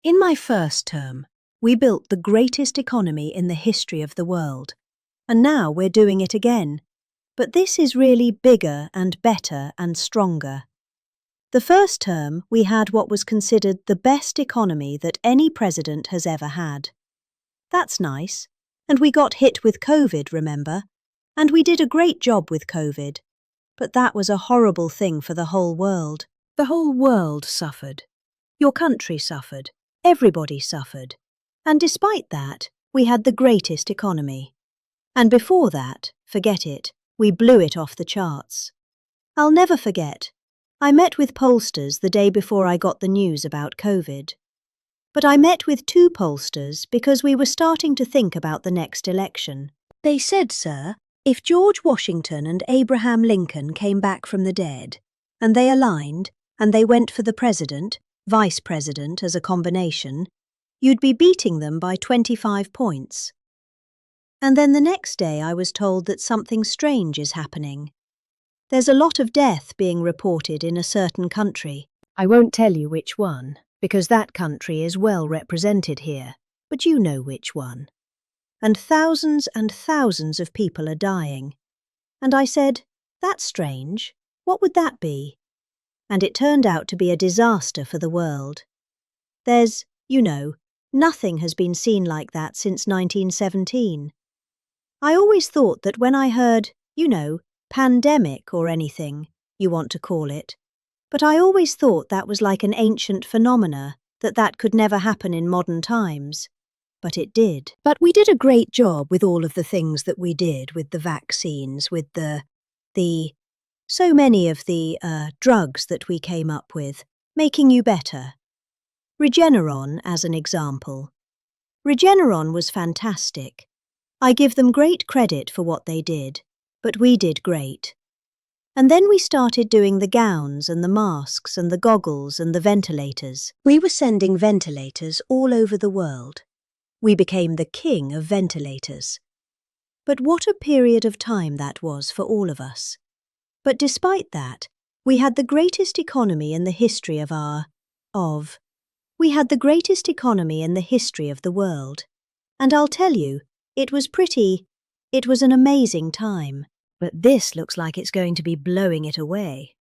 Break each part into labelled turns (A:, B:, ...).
A: In my first term, we built the greatest economy in the history of the world, and now we're doing it again. But this is really bigger and better and stronger. The first term, we had what was considered the best economy that any president has ever had. That's nice. And we got hit with COVID, remember? And we did a great job with COVID. But that was a horrible thing for the whole world. The whole world suffered. Your country suffered. Everybody suffered. And despite that, we had the greatest economy. And before that, forget it, we blew it off the charts. I'll never forget. I met with pollsters the day before I got the news about COVID. But I met with 2 pollsters because we were starting to think about the next election. They said, sir, if George Washington and Abraham Lincoln came back from the dead, and they aligned, and they went for the president, vice president as a combination, you'd be beating them by 25 points. And then the next day I was told that something strange is happening. There's a lot of death being reported in a certain country. I won't tell you which one, because that country is well represented here, but you know which one. And thousands of people are dying. And I said, that's strange. What would that be? And it turned out to be a disaster for the world. There's, nothing has been seen like that since 1917. I always thought that when I heard, pandemic or anything, you want to call it, but I always thought that was like an ancient phenomena, that could never happen in modern times. But it did. But we did a great job with all of the things that we did, with the vaccines, with so many of the drugs that we came up with, making you better. Regeneron, as an example. Regeneron was fantastic. I give them great credit for what they did, but we did great. And then we started doing the gowns and the masks and the goggles and the ventilators. We were sending ventilators all over the world. We became the king of ventilators. But what a period of time that was for all of us. But despite that, we had the greatest economy in the history of We had the greatest economy in the history of the world. And I'll tell you, it was an amazing time. But this looks like it's going to be blowing it away.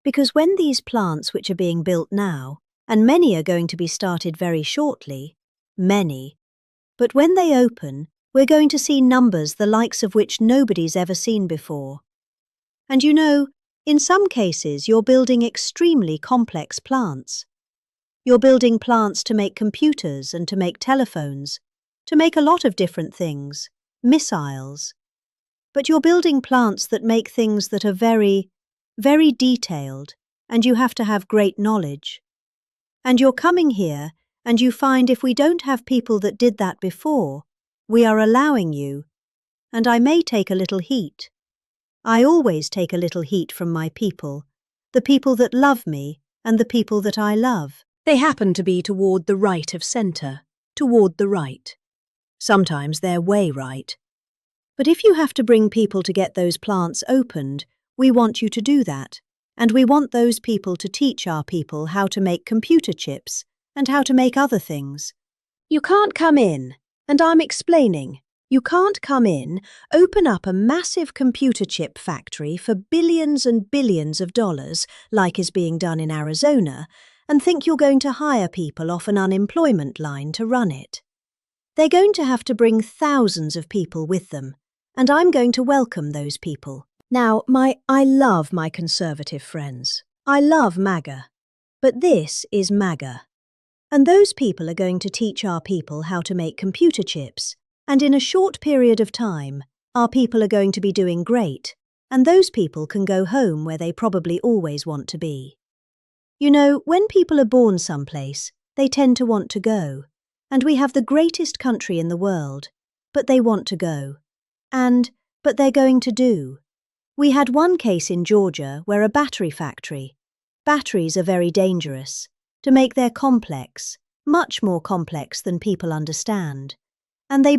A: Because when these plants which are being built now, and many are going to be started very shortly, but when they open, we're going to see numbers the likes of which nobody's ever seen before. And in some cases you're building extremely complex plants. You're building plants to make computers and to make telephones, to make a lot of different things, missiles. But you're building plants that make things that are very, very detailed, and you have to have great knowledge. And you're coming here, and you find if we don't have people that did that before, we are allowing you, and I may take a little heat. I always take a little heat from my people, the people that love me and the people that I love. They happen to be toward the right of centre, toward the right. Sometimes they're way right. But if you have to bring people to get those plants opened, we want you to do that. And we want those people to teach our people how to make computer chips and how to make other things. You can't come in, and I'm explaining. You can't come in, open up a massive computer chip factory for billions and billions of dollars, like is being done in Arizona, and think you're going to hire people off an unemployment line to run it. They're going to have to bring thousands of people with them, and I'm going to welcome those people. Now, I love my conservative friends. I love MAGA. But this is MAGA. And those people are going to teach our people how to make computer chips. And in a short period of time, our people are going to be doing great. And those people can go home where they probably always want to be. When people are born someplace, they tend to want to go. And we have the greatest country in the world. But they want to go. But they're going to do. We had one case in Georgia where a battery factory. Batteries are very dangerous. To make their complex, much more complex than people understand. And they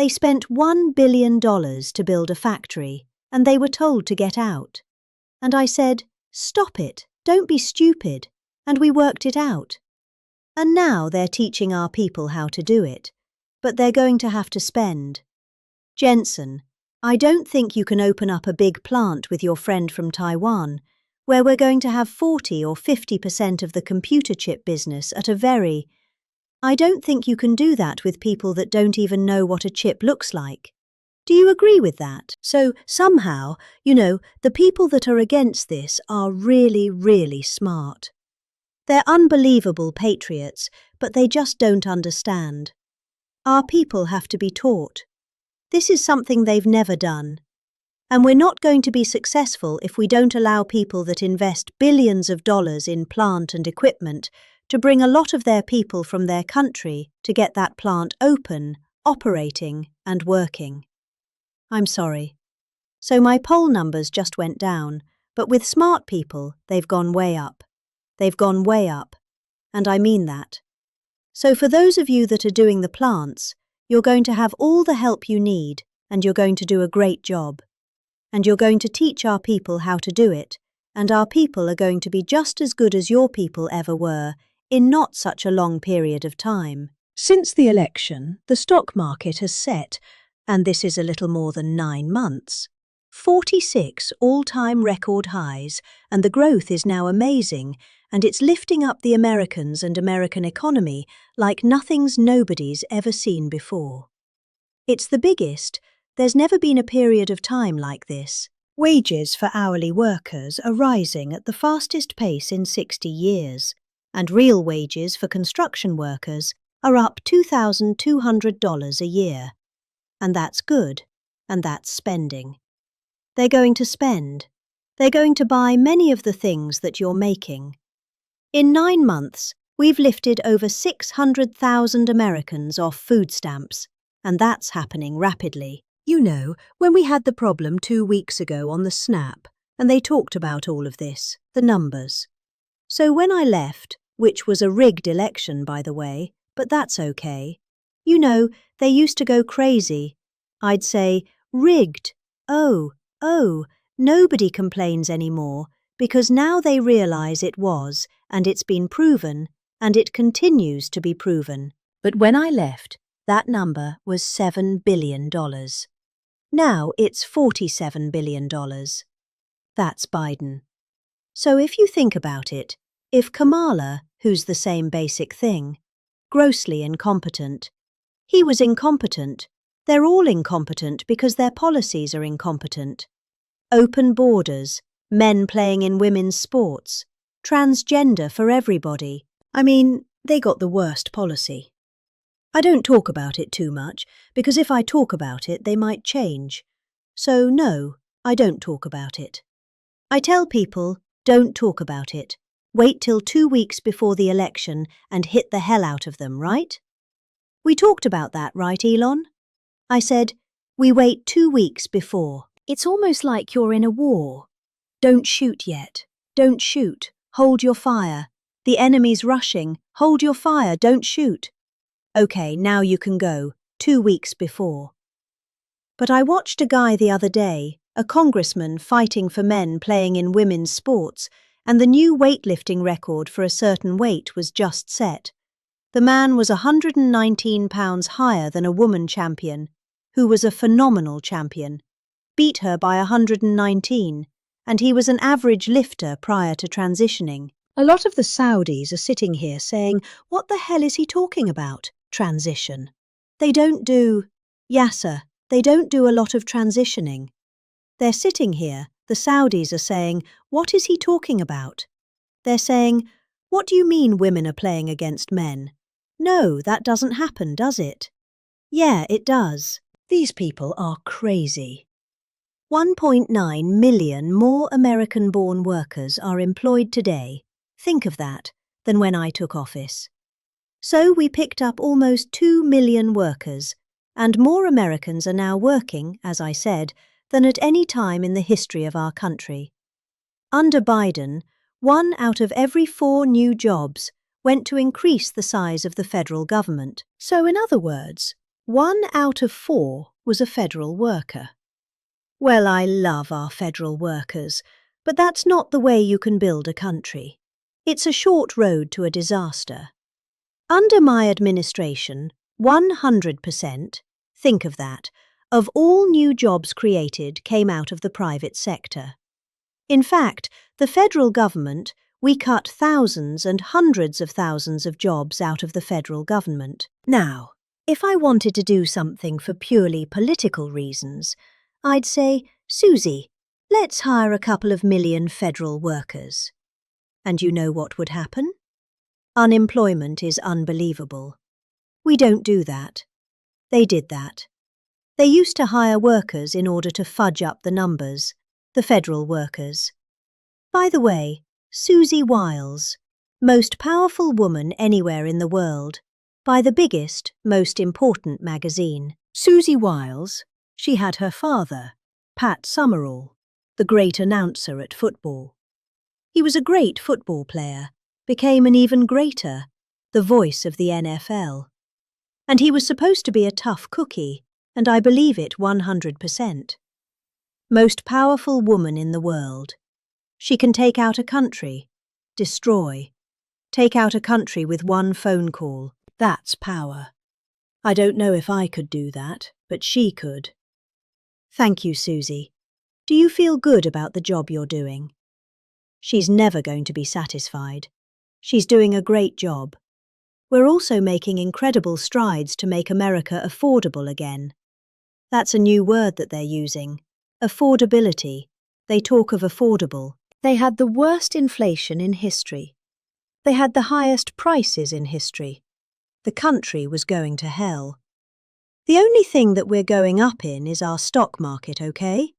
A: spent $1 billion to build a factory, and they were told to get out. And I said, stop it, don't be stupid. And we worked it out. And now they're teaching our people how to do it. But they're going to have to spend. Jensen, I don't think you can open up a big plant with your friend from Taiwan, where we're going to have 40 or 50% of the computer chip business at a very... I don't think you can do that with people that don't even know what a chip looks like. Do you agree with that? So somehow, the people that are against this are really, really smart. They're unbelievable patriots, but they just don't understand. Our people have to be taught. This is something they've never done. And we're not going to be successful if we don't allow people that invest billions of dollars in plant and equipment to bring a lot of their people from their country to get that plant open, operating, and working. I'm sorry. So my poll numbers just went down, but with smart people, they've gone way up. They've gone way up. And I mean that. So for those of you that are doing the plants, you're going to have all the help you need, and you're going to do a great job. And you're going to teach our people how to do it, and our people are going to be just as good as your people ever were in not such a long period of time. Since the election, the stock market has set, and this is a little more than 9 months, 46 all-time record highs, and the growth is now amazing, and it's lifting up the Americans and American economy like nobody's ever seen before. It's the biggest. There's never been a period of time like this. Wages for hourly workers are rising at the fastest pace in 60 years, and real wages for construction workers are up $2,200 a year. And that's good, and that's spending. They're going to spend. They're going to buy many of the things that you're making. In 9 months, we've lifted over 600,000 Americans off food stamps, and that's happening rapidly. When we had the problem 2 weeks ago on the Snap, and they talked about all of this, the numbers. So when I left, which was a rigged election, by the way, but that's okay. They used to go crazy. I'd say, rigged. Oh, nobody complains anymore, because now they realize it was, and it's been proven, and it continues to be proven. But when I left, that number was $7 billion. Now it's $47 billion. That's Biden. So if you think about it, if Kamala, who's the same basic thing, grossly incompetent, he was incompetent, they're all incompetent because their policies are incompetent. Open borders, men playing in women's sports, transgender for everybody. I mean, they got the worst policy. I don't talk about it too much, because if I talk about it, they might change. So no, I don't talk about it. I tell people, don't talk about it. Wait till 2 weeks before the election and hit the hell out of them, right? We talked about that, right, Elon? I said, we wait 2 weeks before. It's almost like you're in a war. Don't shoot yet. Don't shoot. Hold your fire. The enemy's rushing. Hold your fire. Don't shoot. Okay, now you can go. 2 weeks before. But I watched a guy the other day, a congressman fighting for men playing in women's sports, and the new weightlifting record for a certain weight was just set. The man was 119 pounds higher than a woman champion, who was a phenomenal champion, beat her by 119, and he was an average lifter prior to transitioning. A lot of the Saudis are sitting here saying, what the hell is he talking about? Transition. They don't do a lot of transitioning. They're sitting here, the Saudis are saying, what is he talking about? They're saying, what do you mean women are playing against men? No, that doesn't happen, does it? Yeah, it does. These people are crazy. 1.9 million more American-born workers are employed today, think of that, than when I took office. So we picked up almost 2 million workers, and more Americans are now working, as I said, than at any time in the history of our country. Under Biden, 1 out of every 4 new jobs went to increase the size of the federal government. So in other words, 1 out of 4 was a federal worker. Well, I love our federal workers, but that's not the way you can build a country. It's a short road to a disaster. Under my administration, 100%, think of that, of all new jobs created came out of the private sector. In fact, the federal government, we cut thousands and hundreds of thousands of jobs out of the federal government. Now, if I wanted to do something for purely political reasons, I'd say, Susie, let's hire a couple of million federal workers. And you know what would happen? Unemployment is unbelievable. We don't do that. They did that. They used to hire workers in order to fudge up the numbers, the federal workers. By the way, Susie Wiles, most powerful woman anywhere in the world, by the biggest, most important magazine. Susie Wiles, she had her father, Pat Summerall, the great announcer at football. He was a great football player, became an even greater, the voice of the NFL. And he was supposed to be a tough cookie, and I believe it 100%. Most powerful woman in the world. She can take out a country, destroy, take out a country with one phone call. That's power. I don't know if I could do that, but she could. Thank you, Susie. Do you feel good about the job you're doing? She's never going to be satisfied. She's doing a great job. We're also making incredible strides to make America affordable again. That's a new word that they're using. Affordability. They talk of affordable. They had the worst inflation in history. They had the highest prices in history. The country was going to hell. The only thing that we're going up in is our stock market, okay?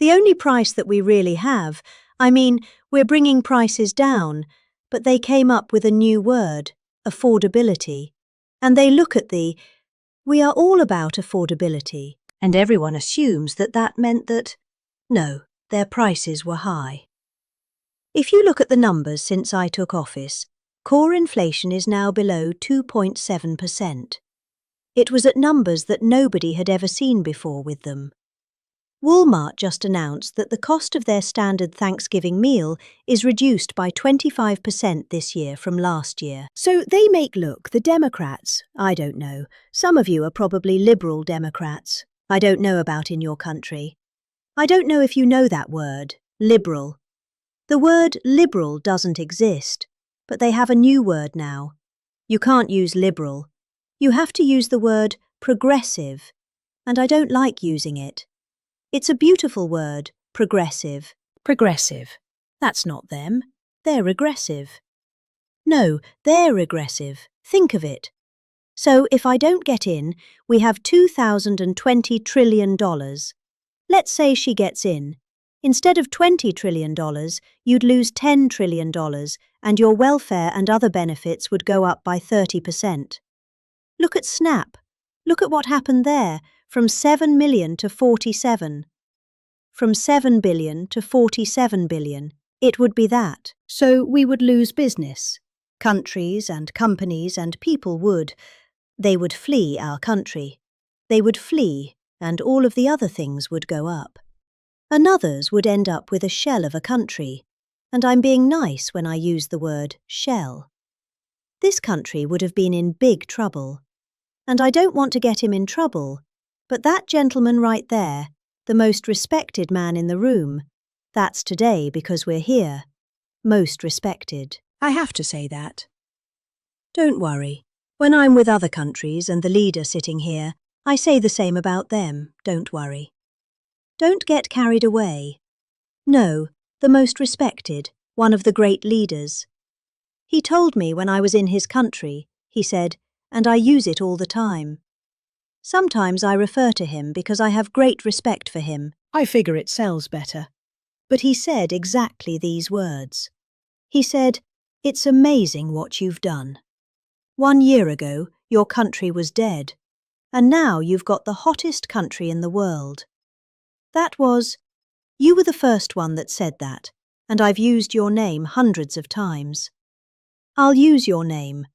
A: The only price that we really have, we're bringing prices down, but they came up with a new word, affordability. And they look at we are all about affordability, and everyone assumes that that meant that, no, their prices were high. If you look at the numbers since I took office, core inflation is now below 2.7%. It was at numbers that nobody had ever seen before with them. Walmart just announced that the cost of their standard Thanksgiving meal is reduced by 25% this year from last year. So they make look, the Democrats, I don't know, some of you are probably liberal Democrats. I don't know about in your country. I don't know if you know that word, liberal. The word liberal doesn't exist, but they have a new word now. You can't use liberal. You have to use the word progressive, and I don't like using it. It's a beautiful word, progressive. Progressive. That's not them. They're regressive. No, they're regressive. Think of it. So if I don't get in, we have $2,020 trillion. Let's say she gets in. Instead of $20 trillion, you'd lose $10 trillion, and your welfare and other benefits would go up by 30%. Look at Snap. Look at what happened there, from 7 million to 47. From 7 billion to 47 billion. It would be that. So we would lose business. Countries and companies and people would. They would flee our country. They would flee, and all of the other things would go up. And others would end up with a shell of a country, and I'm being nice when I use the word shell. This country would have been in big trouble. And I don't want to get him in trouble, but that gentleman right there, the most respected man in the room, that's today because we're here. Most respected. I have to say that. Don't worry. When I'm with other countries and the leader sitting here, I say the same about them, don't worry. Don't get carried away. No, the most respected, one of the great leaders. He told me when I was in his country, he said, and I use it all the time. Sometimes I refer to him because I have great respect for him. I figure it sells better. But he said exactly these words. He said, "It's amazing what you've done. 1 year ago, your country was dead, and now you've got the hottest country in the world." You were the first one that said that, and I've used your name hundreds of times. I'll use your name.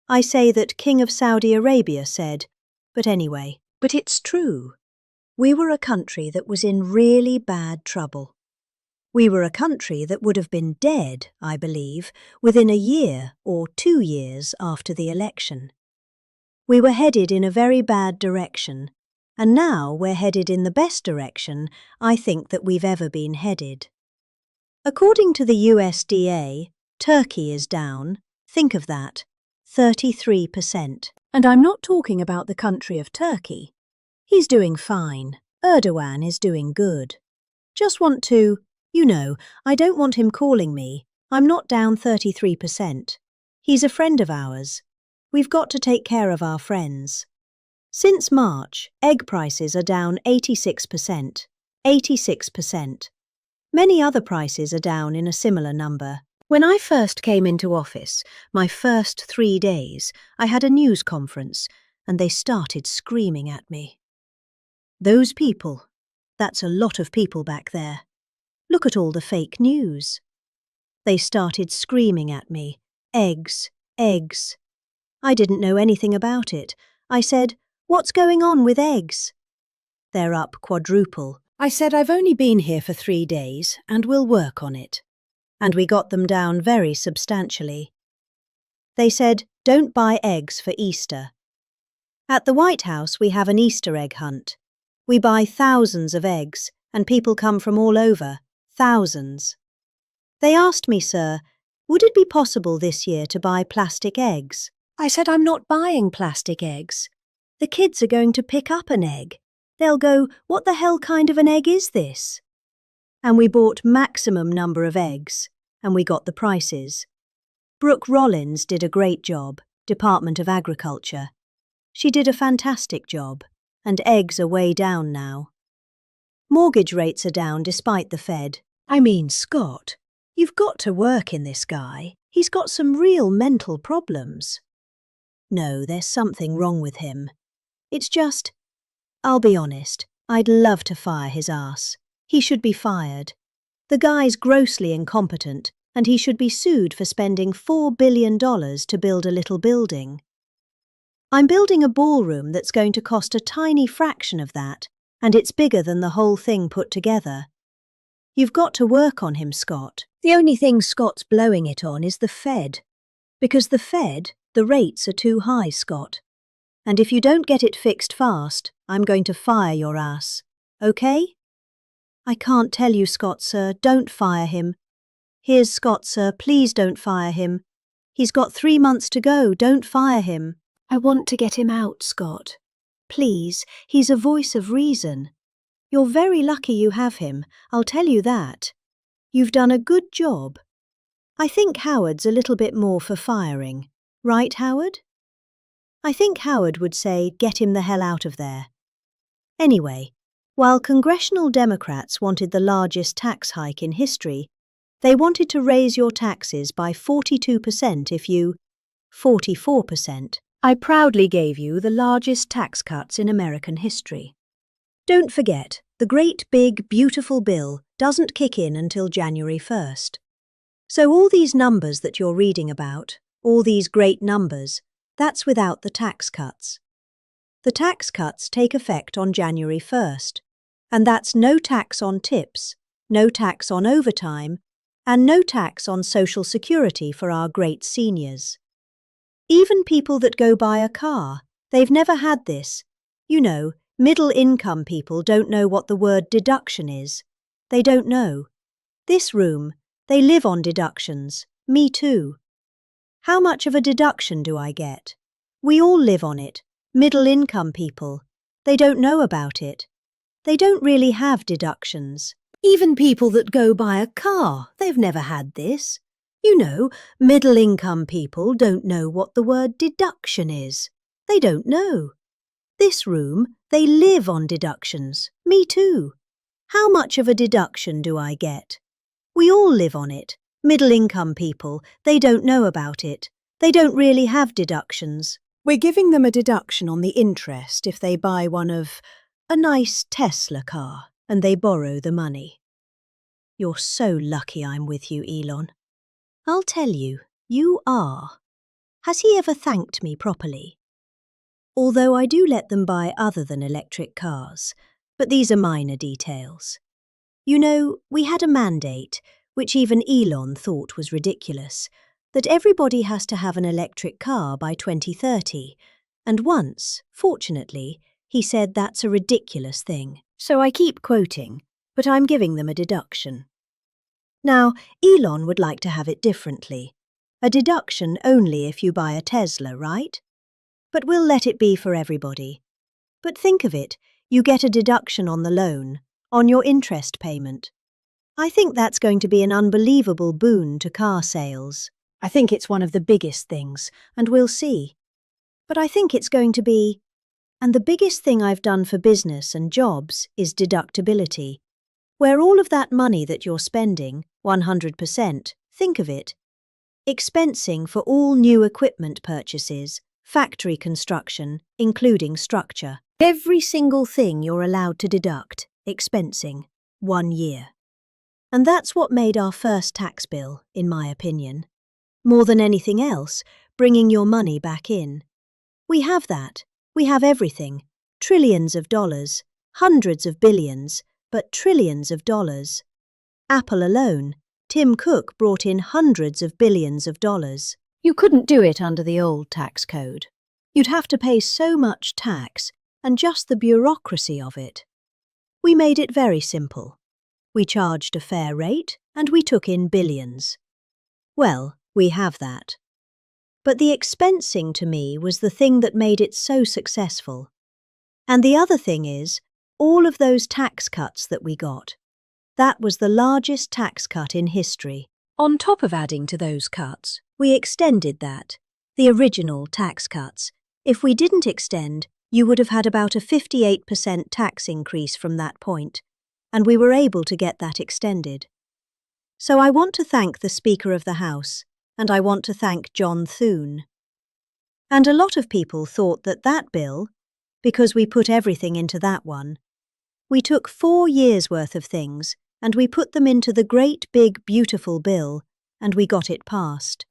A: I say that King of Saudi Arabia said, but anyway, but it's true. We were a country that was in really bad trouble. We were a country that would have been dead, I believe, within a year or 2 years after the election. We were headed in a very bad direction, and now we're headed in the best direction I think that we've ever been headed. According to the USDA, Turkey is down, think of that, 33%. And I'm not talking about the country of Turkey. He's doing fine. Erdogan is doing good. Just want to, I don't want him calling me. I'm not down 33%. He's a friend of ours. We've got to take care of our friends. Since March, egg prices are down 86%. 86%. Many other prices are down in a similar number. When I first came into office, my first 3 days, I had a news conference, and they started screaming at me. Those people, that's a lot of people back there. Look at all the fake news. They started screaming at me, eggs, eggs. I didn't know anything about it. I said, what's going on with eggs? They're up quadruple. I said, I've only been here for 3 days, and we'll work on it. And we got them down very substantially. They said, don't buy eggs for Easter. At the White House, we have an Easter egg hunt. We buy thousands of eggs, and people come from all over, thousands. They asked me, sir, would it be possible this year to buy plastic eggs? I said, I'm not buying plastic eggs. The kids are going to pick up an egg. They'll go, what the hell kind of an egg is this? And we bought maximum number of eggs, and we got the prices. Brooke Rollins did a great job, Department of Agriculture. She did a fantastic job, and eggs are way down now. Mortgage rates are down despite the Fed. I mean, Scott, you've got to work in this guy. He's got some real mental problems. No, there's something wrong with him. It's just, I'll be honest, I'd love to fire his ass. He should be fired. The guy's grossly incompetent, and he should be sued for spending $4 billion to build a little building. I'm building a ballroom that's going to cost a tiny fraction of that, and it's bigger than the whole thing put together. You've got to work on him, Scott. The only thing Scott's blowing it on is the Fed. Because the Fed, the rates are too high, Scott. And if you don't get it fixed fast, I'm going to fire your ass. Okay? I can't tell you, Scott, sir, don't fire him. Here's Scott, sir, please don't fire him. He's got 3 months to go, don't fire him. I want to get him out, Scott. Please, he's a voice of reason. You're very lucky you have him, I'll tell you that. You've done a good job. I think Howard's a little bit more for firing. Right, Howard? I think Howard would say, get him the hell out of there. Anyway, while congressional Democrats wanted the largest tax hike in history, they wanted to raise your taxes by 42% if you... 44%. I proudly gave you the largest tax cuts in American history. Don't forget, the great big beautiful bill doesn't kick in until January 1st. So all these numbers that you're reading about, all these great numbers, that's without the tax cuts. The tax cuts take effect on January 1st, and that's no tax on tips, no tax on overtime, and no tax on Social Security for our great seniors. Even people that go buy a car, they've never had this. You know, middle-income people don't know what the word deduction is. They don't know. This room, they live on deductions. Me too. How much of a deduction do I get? We all live on it. Middle-income people. They don't know about it. They don't really have deductions. Even people that go buy a car, they've never had this. You know, middle-income people don't know what the word deduction is. They don't know. This room, they live on deductions. Me too. How much of a deduction do I get? We all live on it. Middle-income people, they don't know about it. They don't really have deductions. We're giving them a deduction on the interest if they buy one of a nice Tesla car and they borrow the money. You're so lucky I'm with you, Elon. I'll tell you, you are. Has he ever thanked me properly? Although I do let them buy other than electric cars, but these are minor details. You know, we had a mandate, which even Elon thought was ridiculous, that everybody has to have an electric car by 2030. And once, fortunately, he said that's a ridiculous thing. So I keep quoting, but I'm giving them a deduction. Now, Elon would like to have it differently. A deduction only if you buy a Tesla, right? But we'll let it be for everybody. But think of it, you get a deduction on the loan, on your interest payment. I think that's going to be an unbelievable boon to car sales. I think it's one of the biggest things, and we'll see. But I think it's going to be, and the biggest thing I've done for business and jobs is deductibility, where all of that money that you're spending, 100%, think of it, expensing for all new equipment purchases, factory construction, including structure. Every single thing you're allowed to deduct, expensing, 1 year. And that's what made our first tax bill, in my opinion. More than anything else, bringing your money back in. We have that. We have everything. Trillions of dollars. Hundreds of billions, but trillions of dollars. Apple alone, Tim Cook brought in hundreds of billions of dollars. You couldn't do it under the old tax code. You'd have to pay so much tax, and just the bureaucracy of it. We made it very simple. We charged a fair rate, and we took in billions. Well, we have that. But the expensing to me was the thing that made it so successful. And the other thing is, all of those tax cuts that we got. That was the largest tax cut in history. On top of adding to those cuts, we extended that, the original tax cuts. If we didn't extend, you would have had about a 58% tax increase from that point, and we were able to get that extended. So I want to thank the Speaker of the House, and I want to thank John Thune. And a lot of people thought that that bill, because we put everything into that one, we took 4 years' worth of things and we put them into the great big beautiful bill and we got it passed.